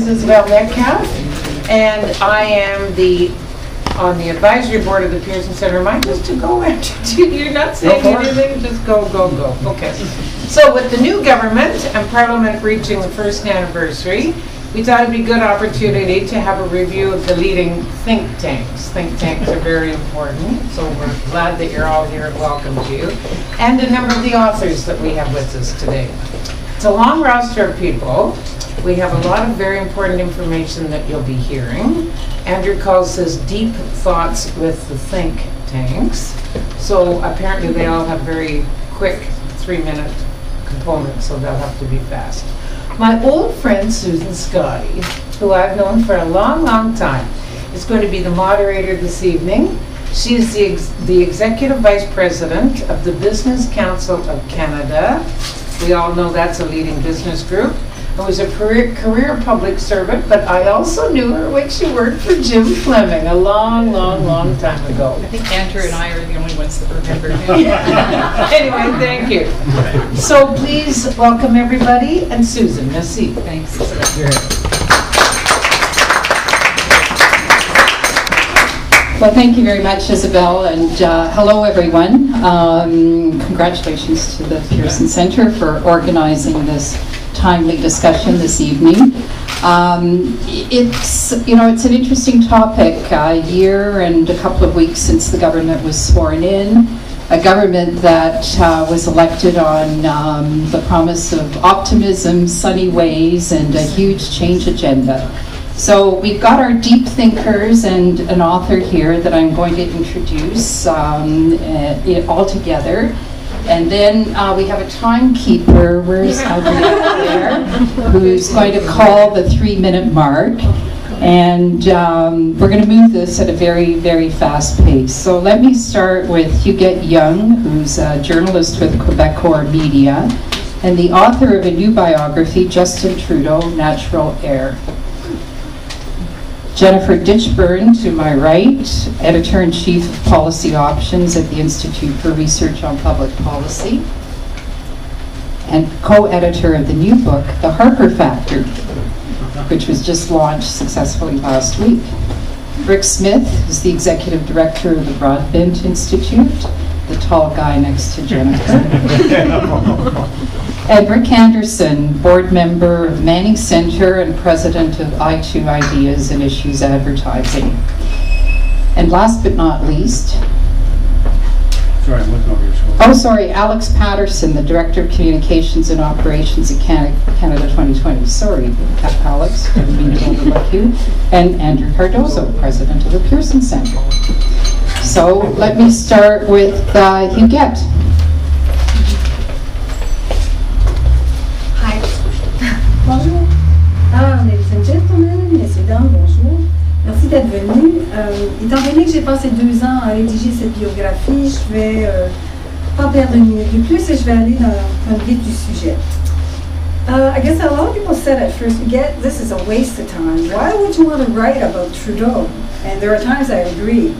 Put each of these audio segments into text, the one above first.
Isabel Metcalf, and I am on the advisory board of the Pearson Center. Am I just to go after you? You're not saying anything? Just go. Okay. So with the new government and Parliament reaching the first anniversary, we thought it'd be a good opportunity to have a review of the leading think tanks. Think tanks are very important, so we're glad that you're all here and welcome to you. And a number of the authors that we have with us today. It's a long roster of people. We have a lot of very important information that you'll be hearing. Andrew calls this deep thoughts with the think tanks. So apparently they all have very quick 3-minute components, so they'll have to be fast. My old friend Susan Scotti, who I've known for a long, long time, is going to be the moderator this evening. She is the Executive Vice President of the Business Council of Canada. We all know that's a leading business group. I was a career public servant, but I also knew her when she worked for Jim Fleming a long, long, long time ago. I think Andrew and I are the only ones that remember him. Anyway, thank you. So please welcome everybody, and Susan, merci. Thanks. Well, thank you very much, Isabel, and hello, everyone. Congratulations to the Pearson Centre for organizing this timely discussion this evening. It's an interesting topic. A year and a couple of weeks since the government was sworn in, a government that was elected on the promise of optimism, sunny ways, and a huge change agenda. So we've got our deep thinkers and an author here that I'm going to introduce all together. And then we have a timekeeper, where's Huguette there, who's going to call the 3-minute mark. And we're going to move this at a very, very fast pace. So let me start with Huguette Young, who's a journalist with Quebecor Media, and the author of a new biography, Justin Trudeau, Natural Heir. Jennifer Ditchburn, to my right, Editor-in-Chief of Policy Options at the Institute for Research on Public Policy, and co-editor of the new book, The Harper Factor, which was just launched successfully last week. Rick Smith is the Executive Director of the Broadbent Institute, the tall guy next to Jennifer. And Rick Anderson, board member of Manning Center and president of I2 Ideas and Issues Advertising. And last but not least, sorry, I'm looking over your shoulder. Oh, sorry, Alex Patterson, the Director of Communications and Operations at Canada 2020. Sorry, Alex, didn't mean to overlook you. And Andrew Cardozo, president of the Pearson Center. So let me start with Huguette. Bonjour. Ladies and gentlemen, messieurs, dames, bonjour. Merci d'être venus. Étant donné que j'ai passé 2 ans à rédiger cette biographie, je vais pas perdre une minute de plus et je vais aller dans le vif du sujet. I guess a lot of people said at first, this is a waste of time. Why would you want to write about Trudeau? And there are times I agree.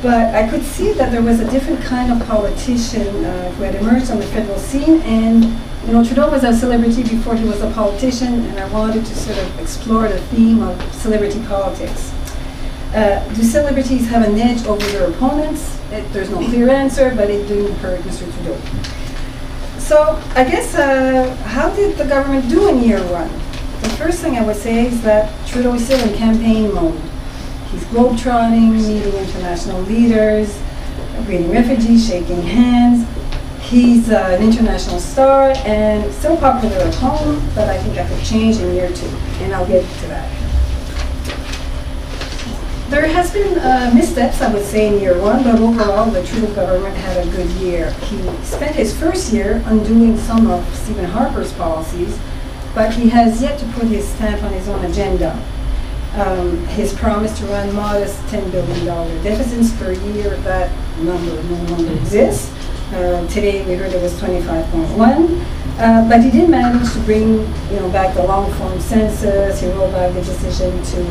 But I could see that there was a different kind of politician who had emerged on the federal scene, and Trudeau was a celebrity before he was a politician, and I wanted to sort of explore the theme of celebrity politics. Do celebrities have an edge over their opponents? There's no clear answer, but it didn't hurt Mr. Trudeau. So I guess, how did the government do in year 1? The first thing I would say is that Trudeau is still in campaign mode. He's globetrotting, meeting international leaders, greeting refugees, shaking hands. He's an international star and still popular at home, but I think that could change in year 2, and I'll get to that. There has been missteps, I would say, in year 1, but overall the Trudeau government had a good year. He spent his first year undoing some of Stephen Harper's policies, but he has yet to put his stamp on his own agenda. His promise to run modest $10 billion deficits per year, that number no longer exists. Today we heard it was 25.1, but he did manage to bring back the long-form census. He rolled back the decision to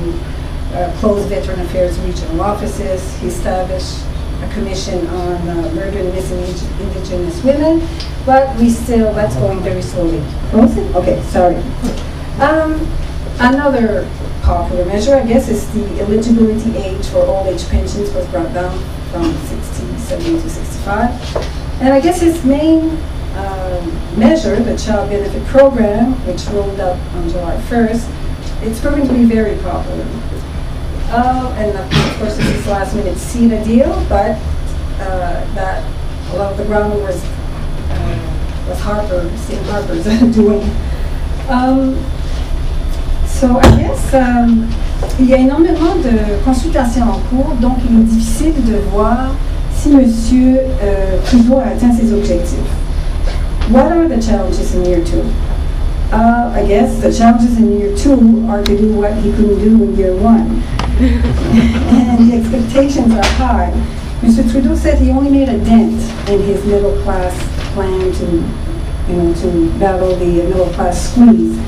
close Veteran Affairs regional offices. He established a commission on murdered and missing Indigenous women, but that's going very slowly. Okay, sorry. Another popular measure, I guess, is the eligibility age for old age pensions was brought down from 67 to 65. And I guess its main measure, the Child Benefit Program, which rolled out on July 1st, it's proving to be very popular. And of course, this is last minute CETA deal, but that a lot of the ground was Harper, Steve Harper's doing. So I guess, il y a énormément de consultations en cours, donc il est difficile de voir si M. Trudeau a atteint ses objectifs. What are the challenges in year 2? I guess the challenges in year 2 are to do what he couldn't do in year 1. And the expectations are high. Mr. Trudeau said he only made a dent in his middle class plan to battle the middle class squeeze.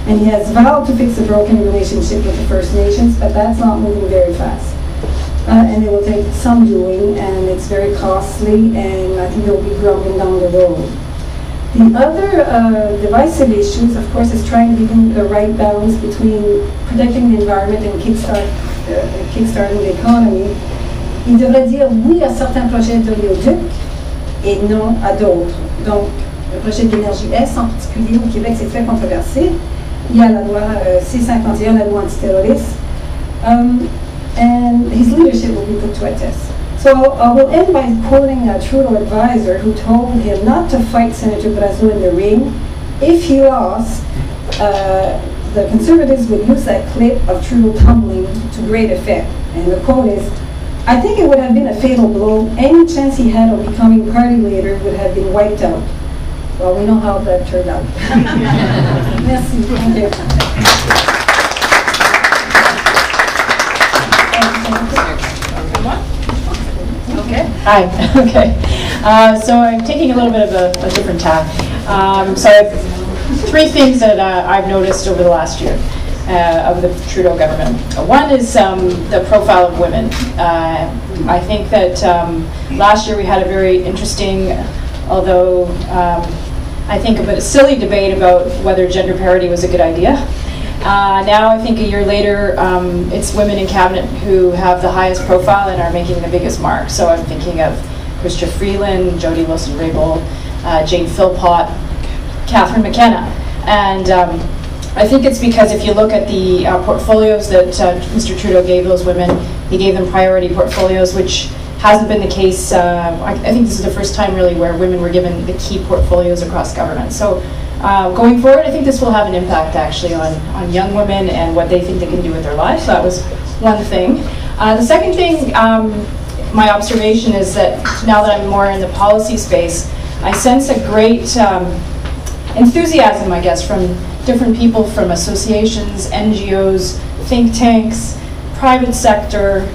And he has vowed to fix the broken relationship with the First Nations, but that's not moving very fast. And it will take some doing, and it's very costly, and I think it will be grumbling down the road. The other divisive issues, of course, is trying to find the right balance between protecting the environment and kickstarting the economy. Il devrait dire oui à certains projets d'oléoduc et non à d'autres. Donc, le projet d'énergie Est, en particulier au Québec, c'est très controversé. Il y a la loi C-51, la loi antiterroriste. And his leadership will be put to a test. So I will end by quoting a Trudeau advisor who told him not to fight Senator Brazeau in the ring. If he lost, the Conservatives would use that clip of Trudeau tumbling to great effect. And the quote is, "I think it would have been a fatal blow. Any chance he had of becoming party leader would have been wiped out." Well, we know how that turned out. Merci. Thank you. Okay. Hi. Okay. So I'm taking a little bit of a different tack. So I have three things that I've noticed over the last year of the Trudeau government. One is the profile of women. I think that last year we had a very interesting, although I think a bit silly debate about whether gender parity was a good idea. Now I think a year later, it's women in cabinet who have the highest profile and are making the biggest mark. So I'm thinking of Chrystia Freeland, Jody Wilson-Raybould, Jane Philpott, Catherine McKenna. And I think it's because if you look at the portfolios that Mr. Trudeau gave those women, he gave them priority portfolios, which hasn't been the case. I think this is the first time really where women were given the key portfolios across government. So going forward, I think this will have an impact actually on young women and what they think they can do with their lives. So that was one thing. The second thing, my observation is that now that I'm more in the policy space, I sense a great enthusiasm, I guess, from different people from associations, NGOs, think tanks, private sector,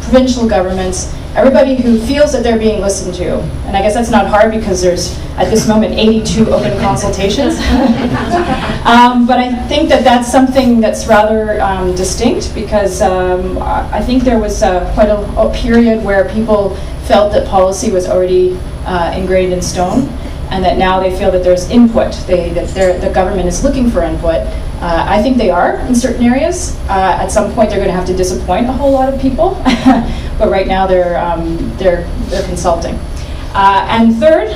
provincial governments, everybody who feels that they're being listened to. And I guess that's not hard because there's, at this moment, 82 open consultations. But I think that that's something that's rather distinct because I think there was quite a period where people felt that policy was already ingrained in stone and that now they feel that there's input, that the government is looking for input. I think they are in certain areas. At some point, they're going to have to disappoint a whole lot of people, but right now they're consulting. And third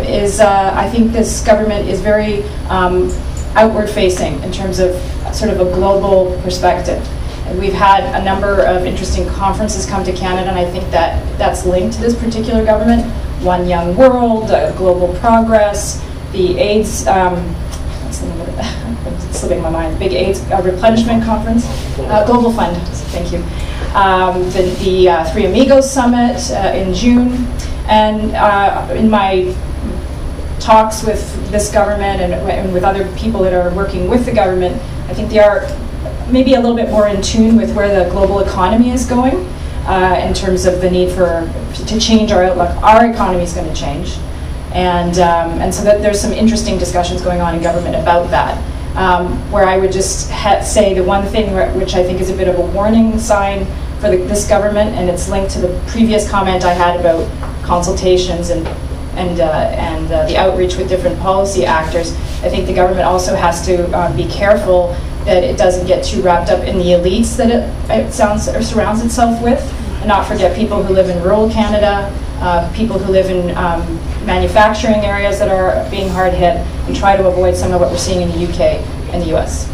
is I think this government is very outward-facing in terms of sort of a global perspective. And we've had a number of interesting conferences come to Canada, and I think that that's linked to this particular government. One Young World, Global Progress, the AIDS. What's the name of it? It's slipping my mind. Big AIDS Replenishment Conference, Global Fund. Thank you. The Three Amigos Summit in June, and in my talks with this government and with other people that are working with the government, I think they are maybe a little bit more in tune with where the global economy is going in terms of the need to change our outlook. Our economy is going to change. And so that there's some interesting discussions going on in government about that, where I would just say the one thing which I think is a bit of a warning sign for this government, and it's linked to the previous comment I had about consultations and the outreach with different policy actors. I think the government also has to be careful that it doesn't get too wrapped up in the elites that it surrounds itself with, and not forget people who live in rural Canada, people who live in manufacturing areas that are being hard hit, and try to avoid some of what we're seeing in the UK and the US.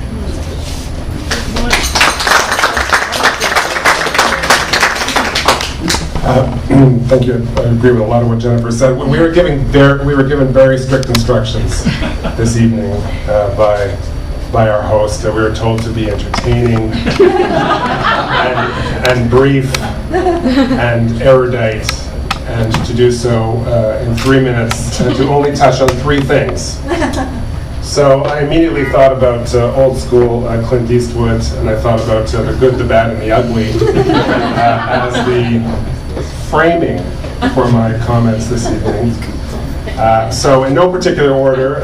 Thank you. I agree with a lot of what Jennifer said. We were given very strict instructions this evening by our host. We were told to be entertaining and brief and erudite, and to do so in 3 minutes, and to only touch on 3 things. So I immediately thought about old school Clint Eastwood, and I thought about the good, the bad, and the ugly as the framing for my comments this evening. So in no particular order,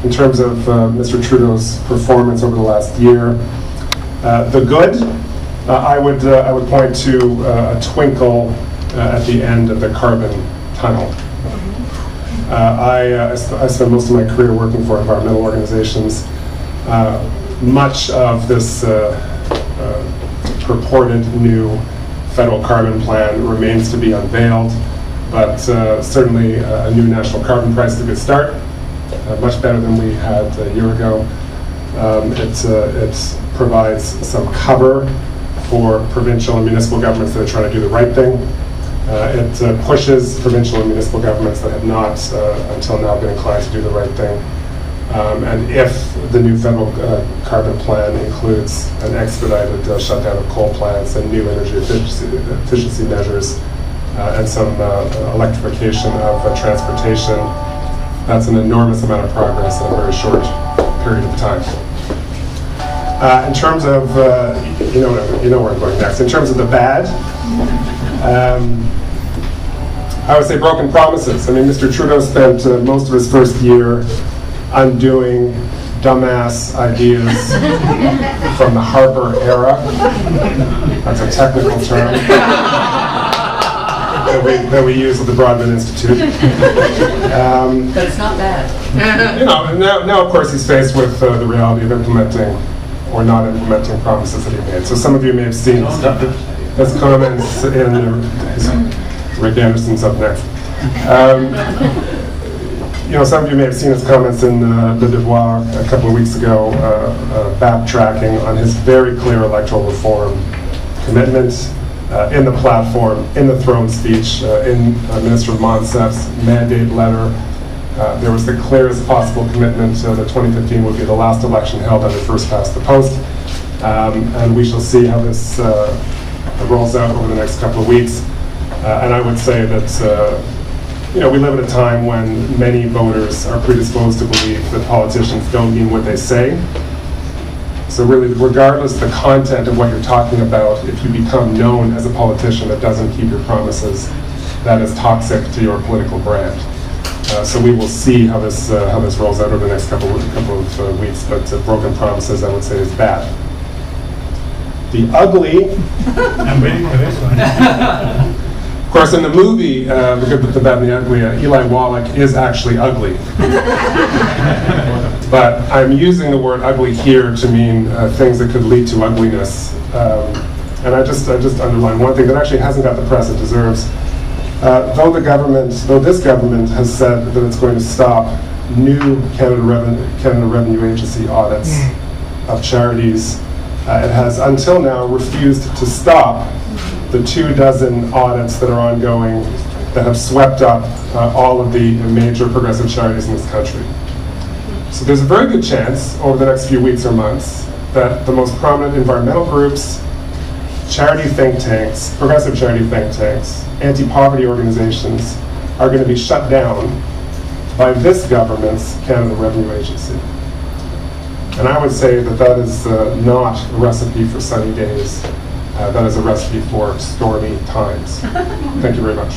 in terms of Mr. Trudeau's performance over the last year, the good, I would point to a twinkle at the end of the carbon tunnel. I spent most of my career working for environmental organizations. Much of this purported new federal carbon plan remains to be unveiled, but certainly a new national carbon price is a good start, much better than we had a year ago. It provides some cover for provincial and municipal governments that are trying to do the right thing. It pushes provincial and municipal governments that have not until now been inclined to do the right thing. And if the new federal carbon plan includes an expedited shutdown of coal plants and new energy efficiency measures and some electrification of transportation, that's an enormous amount of progress in a very short period of time. In terms of, you know where I'm going next. In terms of the bad, I would say broken promises. I mean, Mr. Trudeau spent most of his first year undoing dumbass ideas from the Harper era. That's a technical term that we use at the Broadbent Institute. But it's not bad. You know, now of course he's faced with the reality of implementing or not implementing promises that he made. So some of you may have seen his comments in Rick Anderson's up next. You know, some of you may have seen his comments in the Devoir a couple of weeks ago, backtracking on his very clear electoral reform commitment in the platform, in the throne speech, in Minister Monsef's mandate letter. There was the clearest possible commitment that 2015 would be the last election held under first past the post. And we shall see how this rolls out over the next couple of weeks. And I would say that you know, we live at a time when many voters are predisposed to believe that politicians don't mean what they say. So really, regardless of the content of what you're talking about, if you become known as a politician that doesn't keep your promises, that is toxic to your political brand. So we will see how this rolls out over the next couple of weeks. But broken promises, I would say, is bad. The ugly. I'm waiting for this one. Of course, in the movie, The Good, the Bad, and the Ugly, Eli Wallach is actually ugly. But I'm using the word ugly here to mean things that could lead to ugliness. And I just underline one thing that actually hasn't got the press it deserves. Though this government has said that it's going to stop new Canada Revenue Agency audits of charities, it has until now refused to stop the 24 audits that are ongoing that have swept up all of the major progressive charities in this country. So there's a very good chance over the next few weeks or months that the most prominent environmental groups, charity think tanks, progressive charity think tanks, anti-poverty organizations are going to be shut down by this government's Canada Revenue Agency. And I would say that that is not a recipe for sunny days. That is a recipe for stormy times. Thank you very much.